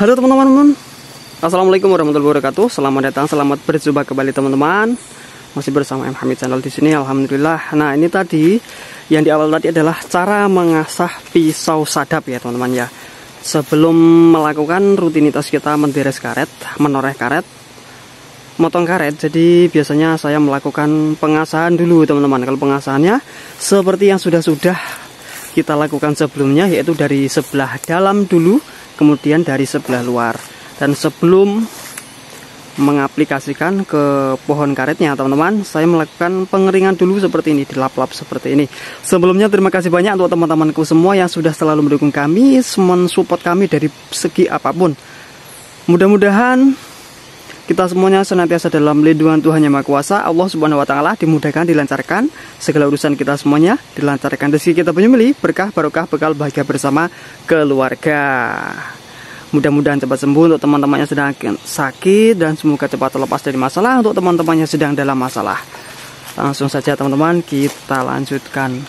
Halo teman-teman, assalamualaikum warahmatullahi wabarakatuh. Selamat datang, selamat berjumpa kembali teman-teman. Masih bersama M Hamid Channel di sini. Alhamdulillah. Nah, ini tadi yang di awal tadi adalah cara mengasah pisau sadap ya teman-teman ya. Sebelum melakukan rutinitas kita menderes karet, menoreh karet, motong karet. Jadi biasanya saya melakukan pengasahan dulu teman-teman. Kalau pengasahannya seperti yang sudah kita lakukan sebelumnya, yaitu dari sebelah dalam dulu, kemudian dari sebelah luar. Dan sebelum mengaplikasikan ke pohon karetnya teman-teman, saya melakukan pengeringan dulu seperti ini, dilap-lap seperti ini. Sebelumnya terima kasih banyak untuk teman-temanku semua yang sudah selalu mendukung kami, mensupport kami dari segi apapun. Mudah-mudahan kita semuanya senantiasa dalam lindungan Tuhan Yang Maha Kuasa, Allah Subhanahu wa Ta'ala, dimudahkan, dilancarkan segala urusan kita semuanya, dilancarkan rezeki kita penyembeli, berkah, barokah, bekal bahagia bersama keluarga. Mudah-mudahan cepat sembuh untuk teman-teman yang sedang sakit, dan semoga cepat terlepas dari masalah untuk teman-teman yang sedang dalam masalah. Langsung saja teman-teman, kita lanjutkan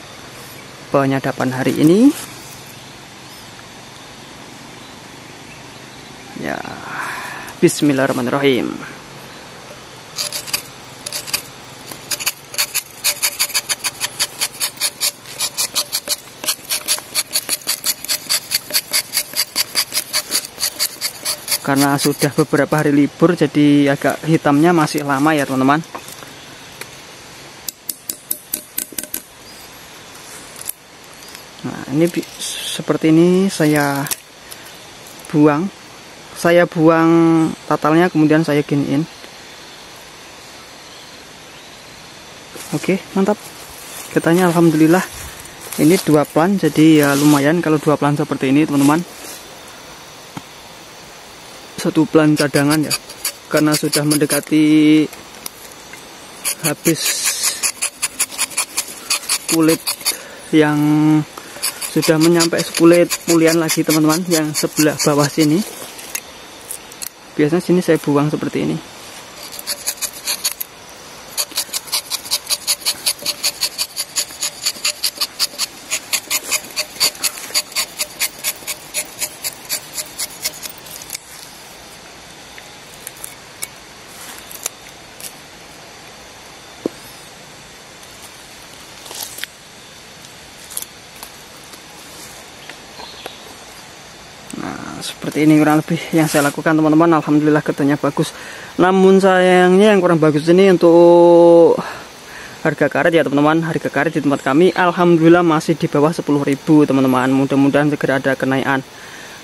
penyadapan hari ini. Ya, Bismillahirrahmanirrahim. Karena sudah beberapa hari libur, jadi agak hitamnya masih lama ya teman-teman. Nah, ini seperti ini saya buang tatalnya, kemudian saya giniin. Oke, mantap. Katanya alhamdulillah ini 2 plan, jadi ya lumayan kalau 2 plan seperti ini teman-teman. 1 plan cadangan ya, karena sudah mendekati habis kulit yang sudah menyampai kulit pulian lagi teman-teman, yang sebelah bawah sini. Biasanya sini saya buang seperti ini. Seperti ini kurang lebih yang saya lakukan teman-teman. Alhamdulillah ketanya bagus. Namun sayangnya yang kurang bagus ini untuk harga karet ya teman-teman. Harga karet di tempat kami alhamdulillah masih di bawah 10.000 teman-teman. Mudah-mudahan segera ada kenaikan.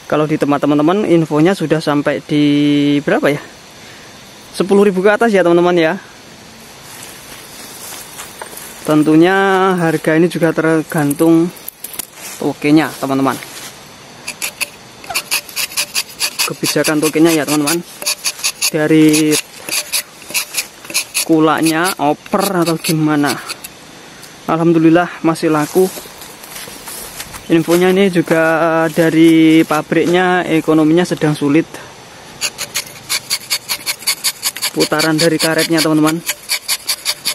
Kalau di tempat teman-teman infonya sudah sampai di berapa ya, 10.000 ke atas ya teman-teman ya. Tentunya harga ini juga tergantung tokenya teman-teman, kebijakan tokennya ya teman-teman, dari kulaknya oper atau gimana. Alhamdulillah masih laku. Infonya ini juga dari pabriknya, ekonominya sedang sulit. Putaran dari karetnya teman-teman,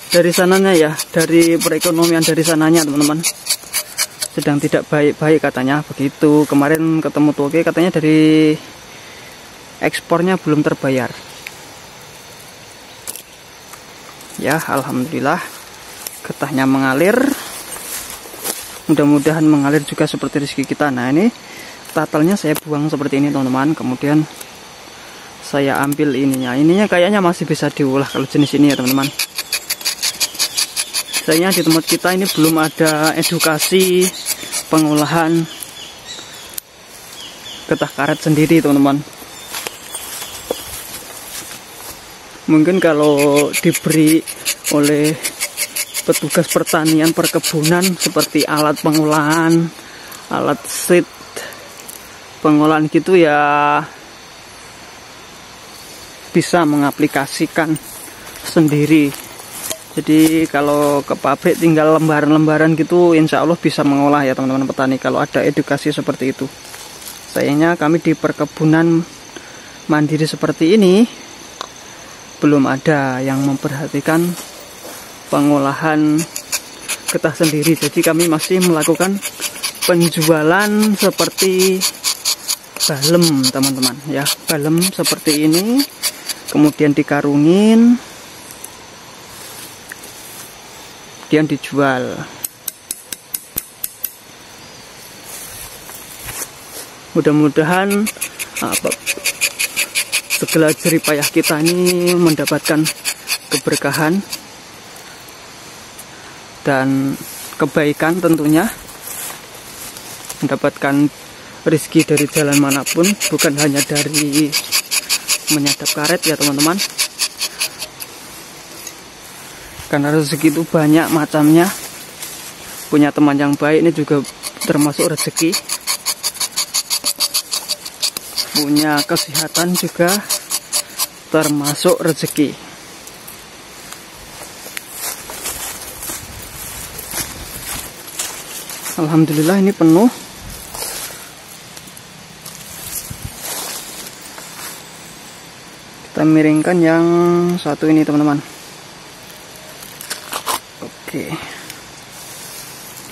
dari sananya ya, dari perekonomian dari sananya teman-teman, sedang tidak baik-baik katanya begitu. Kemarin ketemu toke katanya dari ekspornya belum terbayar. Ya alhamdulillah getahnya mengalir, mudah-mudahan mengalir juga seperti rezeki kita. Nah ini tatalnya saya buang seperti ini teman-teman, kemudian saya ambil ininya kayaknya masih bisa diolah kalau jenis ini ya teman-teman. Sayangnya di tempat kita ini belum ada edukasi pengolahan getah karet sendiri, teman-teman. Mungkin kalau diberi oleh petugas pertanian perkebunan seperti alat pengolahan, alat seed pengolahan gitu ya, bisa mengaplikasikan sendiri. Jadi kalau ke pabrik tinggal lembaran-lembaran gitu, insya Allah bisa mengolah ya teman-teman petani, kalau ada edukasi seperti itu. Sayangnya kami di perkebunan mandiri seperti ini belum ada yang memperhatikan pengolahan getah sendiri. Jadi kami masih melakukan penjualan seperti balem, teman-teman ya, balem seperti ini, kemudian dikarungin, kemudian dijual. Mudah-mudahan segala jerih payah kita ini mendapatkan keberkahan dan kebaikan, tentunya mendapatkan rezeki dari jalan manapun, bukan hanya dari menyadap karet ya teman-teman. Karena rezeki itu banyak macamnya. Punya teman yang baik ini juga termasuk rezeki. Punya kesehatan juga termasuk rezeki. Alhamdulillah ini penuh. Kita miringkan yang satu ini teman-teman. Oke.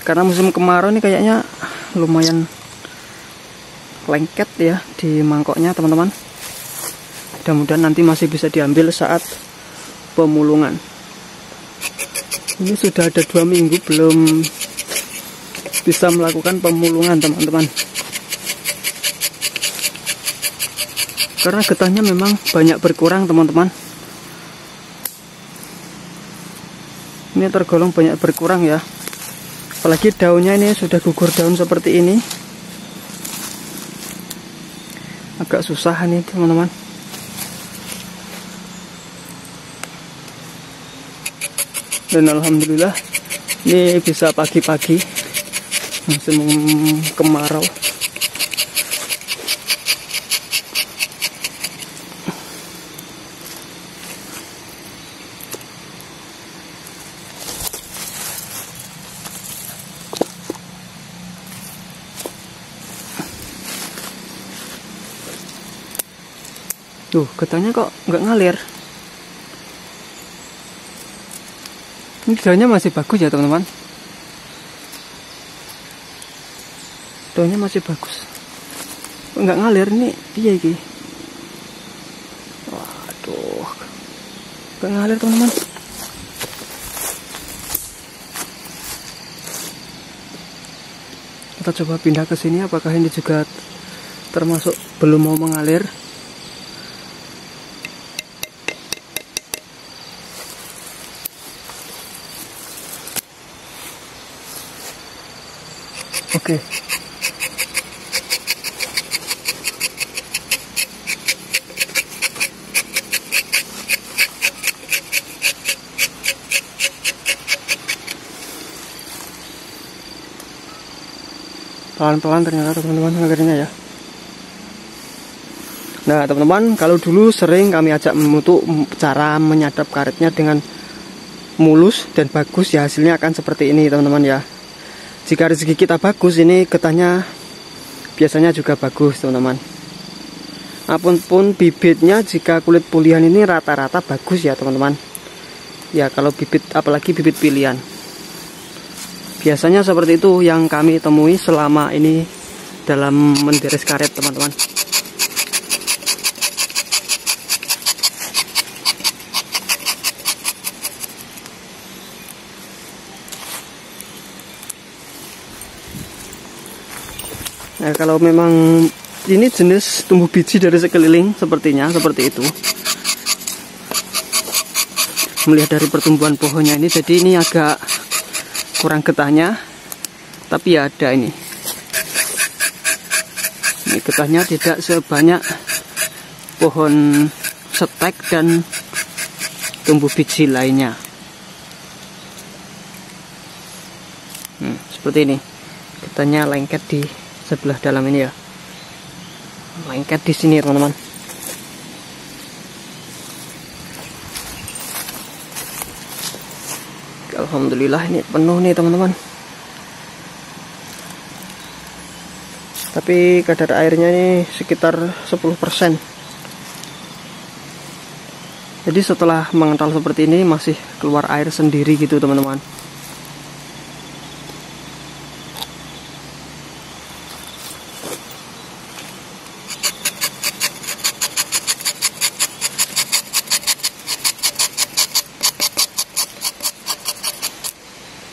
Karena musim kemarau ini kayaknya lumayan lengket ya di mangkoknya teman-teman. Mudah-mudahan nanti masih bisa diambil saat pemulungan. Ini sudah ada 2 minggu belum bisa melakukan pemulungan teman-teman. Karena getahnya memang banyak berkurang teman-teman. Ini tergolong banyak berkurang ya. Apalagi daunnya ini sudah gugur daun seperti ini. Agak susah nih teman-teman. Dan alhamdulillah ini bisa pagi-pagi musim kemarau. Tuh, getahnya kok nggak ngalir. Ini daunnya masih bagus ya teman-teman. Daunnya masih bagus. Kok nggak ngalir nih? Iya iki. Waduh, nggak ngalir teman-teman. Kita coba pindah ke sini. Apakah ini juga termasuk belum mau mengalir? Oke. Pelan-pelan ternyata teman-teman ngagarnya ya. Nah teman-teman, kalau dulu sering kami ajak untuk cara menyadap karetnya dengan mulus dan bagus ya, hasilnya akan seperti ini teman-teman ya. Jika rezeki kita bagus, ini getahnya biasanya juga bagus teman-teman. Apapun bibitnya, jika kulit pulihan ini rata-rata bagus ya teman-teman. Ya kalau bibit, apalagi bibit pilihan. Biasanya seperti itu yang kami temui selama ini dalam menderes karet teman-teman. Nah, kalau memang ini jenis tumbuh biji dari sekeliling sepertinya seperti itu. Melihat dari pertumbuhan pohonnya ini, jadi ini agak kurang getahnya, tapi ya ada ini. Ini getahnya tidak sebanyak pohon setek dan tumbuh biji lainnya. Seperti ini, getahnya lengket di sebelah dalam ini ya, lengket di sini teman-teman. Alhamdulillah ini penuh nih teman-teman. Tapi kadar airnya ini sekitar 10%. Jadi setelah mengental seperti ini masih keluar air sendiri gitu teman-teman.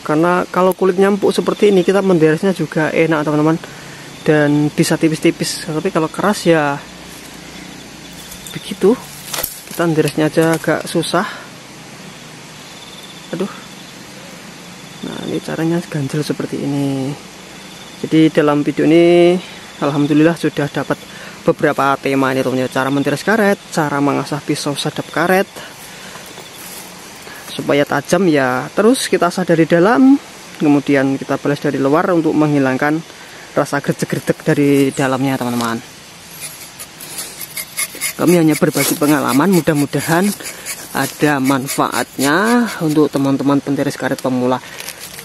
Karena kalau kulitnya empuk seperti ini, kita menderesnya juga enak teman-teman, dan bisa tipis-tipis. Tapi kalau keras ya begitu, kita menderesnya aja agak susah. Aduh. Nah, ini caranya ganjel seperti ini. Jadi dalam video ini alhamdulillah sudah dapat beberapa tema ini teman-teman. Cara menderes karet, cara mengasah pisau sadap karet supaya tajam ya. Terus kita asah dari dalam, kemudian kita balas dari luar untuk menghilangkan rasa gredeg-gredeg dari dalamnya teman-teman. Kami hanya berbagi pengalaman, mudah-mudahan ada manfaatnya untuk teman-teman penderes karet pemula.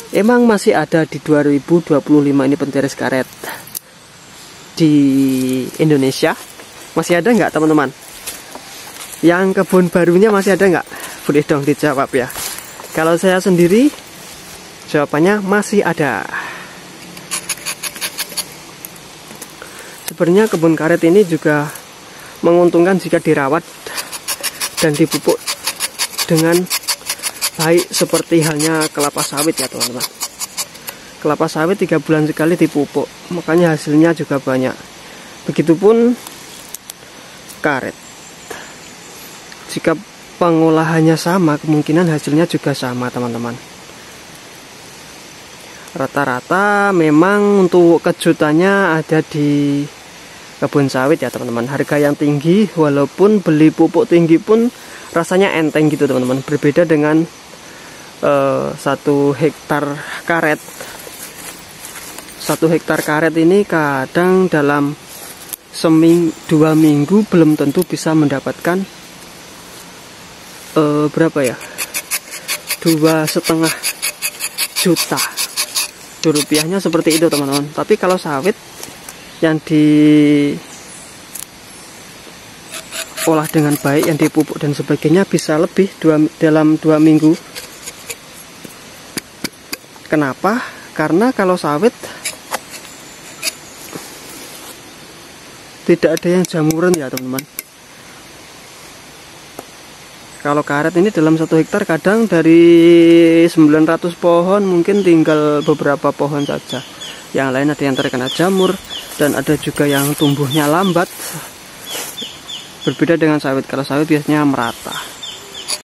Emang masih ada di 2025 ini penderes karet di Indonesia? Masih ada nggak teman-teman? Yang kebun barunya masih ada nggak? Boleh dong dijawab ya. Kalau saya sendiri, jawabannya masih ada. Sebenarnya kebun karet ini juga menguntungkan jika dirawat dan dipupuk dengan baik, seperti halnya kelapa sawit ya teman-teman. Kelapa sawit 3 bulan sekali dipupuk, makanya hasilnya juga banyak. Begitupun karet. Jika pengolahannya sama, kemungkinan hasilnya juga sama teman-teman. Rata-rata memang untuk kejutannya ada di kebun sawit ya teman-teman. Harga yang tinggi, walaupun beli pupuk tinggi pun rasanya enteng gitu teman-teman. Berbeda dengan 1 hektar karet. 1 hektar karet ini kadang dalam 2 minggu belum tentu bisa mendapatkan berapa ya, 2,5 juta rupiahnya seperti itu teman-teman. Tapi kalau sawit yang diolah dengan baik, yang dipupuk dan sebagainya, bisa lebih dalam 2 minggu. Kenapa? Karena kalau sawit tidak ada yang jamuran ya teman-teman. Kalau karet ini dalam 1 hektar kadang dari 900 pohon mungkin tinggal beberapa pohon saja. Yang lain ada yang terkena jamur, dan ada juga yang tumbuhnya lambat. Berbeda dengan sawit. Kalau sawit biasanya merata.